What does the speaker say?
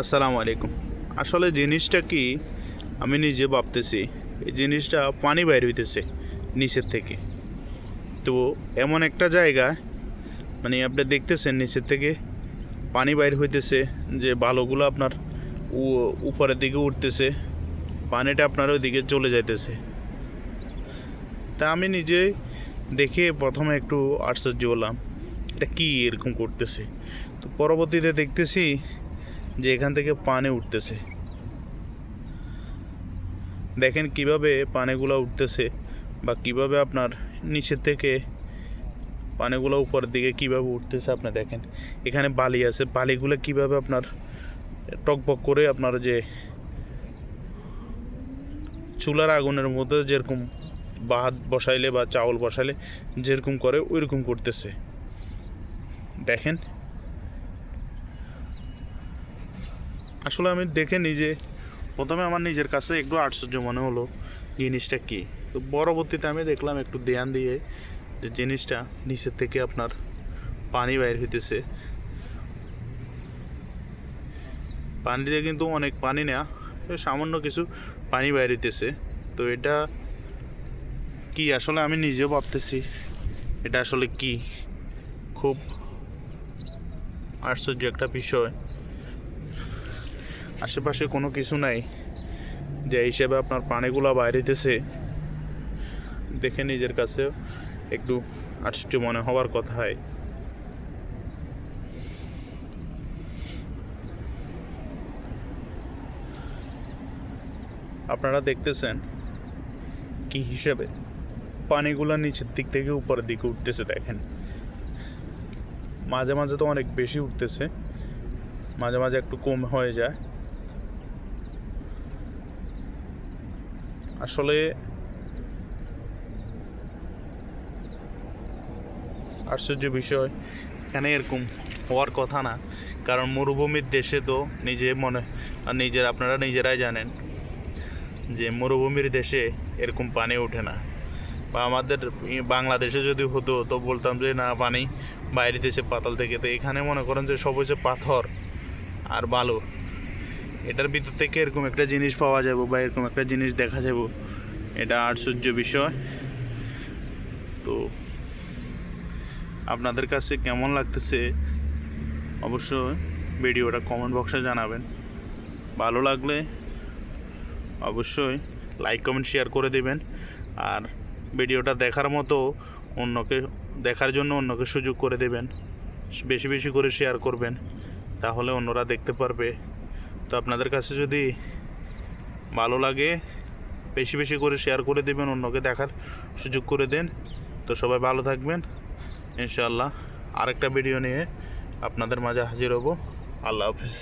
আসসালামু আলাইকুম। আসলে জিনিসটা কি আমি নিজে ভাবতেছি, এই জিনিসটা পানি বাইর হইতেছে নিচের থেকে। তো এমন একটা জায়গায় মানে আপনি দেখতেছেন নিচের থেকে পানি বাইর হইতেছে, যে বালুগুলো আপনার উপরের দিকে উঠতেছে, পানিটা আপনার ওইদিকে চলে যাইতেছে। তা আমি নিজে দেখে প্রথমে একটু আশ্চর্য হলাম, এটা কি এরকম করতেছে। তো পরবর্তীতে দেখতেছি যে এখান থেকে পানি উঠতেছে। দেখেন কিভাবে পানিগুলো উঠতেছে, বা কিভাবে আপনার নিচের থেকে পানিগুলো উপরের দিকে কিভাবে উঠতেছে। আপনি দেখেন এখানে বালি আছে, বালিগুলো কিভাবে আপনার টকবক করে আপনার যে চুলার আগুনের মধ্যে যেরকম ভাত বসাইলে বা চাউল বসাইলে যেরকম করে ওইরকম করতেছে। দেখেন আসলে আমি দেখে নিজে প্রথমে আমার নিজের কাছে একটু আশ্চর্য মনে হলো জিনিসটা কি। তো পরবর্তীতে আমি দেখলাম একটু ধ্যান দিয়ে যে জিনিসটা নিচের থেকে আপনার পানি বাইর হইতেছে। পানিতে কিন্তু অনেক পানি না, সামান্য কিছু পানি বাইর হইতেছে। তো এটা কি আসলে আমি নিজেও ভাবতেছি এটা আসলে কি, খুব আশ্চর্য একটা বিষয়। আশেপাশে কোনো কিছু নাই যে হিসেবে আপনার পানিগুলো বাইরেতেছে, দেখে নিজের কাছে একটু আশ্চর্য মনে হওয়ার কথা হয়। আপনারা দেখতেছেন কি হিসেবে পানিগুলো নিচের দিক থেকে উপরের দিকে উঠতেছে। দেখেন মাঝে মাঝে তো অনেক বেশি উঠতেছে, মাঝে মাঝে একটু কম হয়ে যায়। আসলে আশ্চর্য বিষয়, এখানে এরকম হওয়ার কথা না। কারণ মরুভূমির দেশে তো নিজের আপনারা নিজেরাই জানেন যে মরুভূমির দেশে এরকম পানি ওঠে না। বা আমাদের বাংলাদেশে যদি হতো তো বলতাম যে না, পানি বাইরে দেশে পাতাল থেকে। তো এখানে মনে করেন যে সব হচ্ছে পাথর আর বালু, এটার ভিতর থেকে এরকম একটা জিনিস পাওয়া যাবে বা এরকম একটা জিনিস দেখা যাব, এটা আশ্চর্য বিষয়। তো আপনাদের কাছে কেমন লাগতেছে অবশ্যই ভিডিওটা কমেন্ট বক্সে জানাবেন। ভালো লাগলে অবশ্যই লাইক কমেন্ট শেয়ার করে দেবেন। আর ভিডিওটা দেখার মতো দেখার জন্য অন্যকে সুযোগ করে দেবেন, বেশি বেশি করে শেয়ার করবেন, তাহলে অন্যরা দেখতে পারবে। তো আপনাদের কাছে যদি ভালো লাগে বেশি বেশি করে শেয়ার করে দেবেন, অন্যকে দেখার সুযোগ করে দেন। তো সবাই ভালো থাকবেন, ইনশাআল্লাহ আরেকটা ভিডিও নিয়ে আপনাদের মাঝে হাজির হব। আল্লাহ হাফেজ।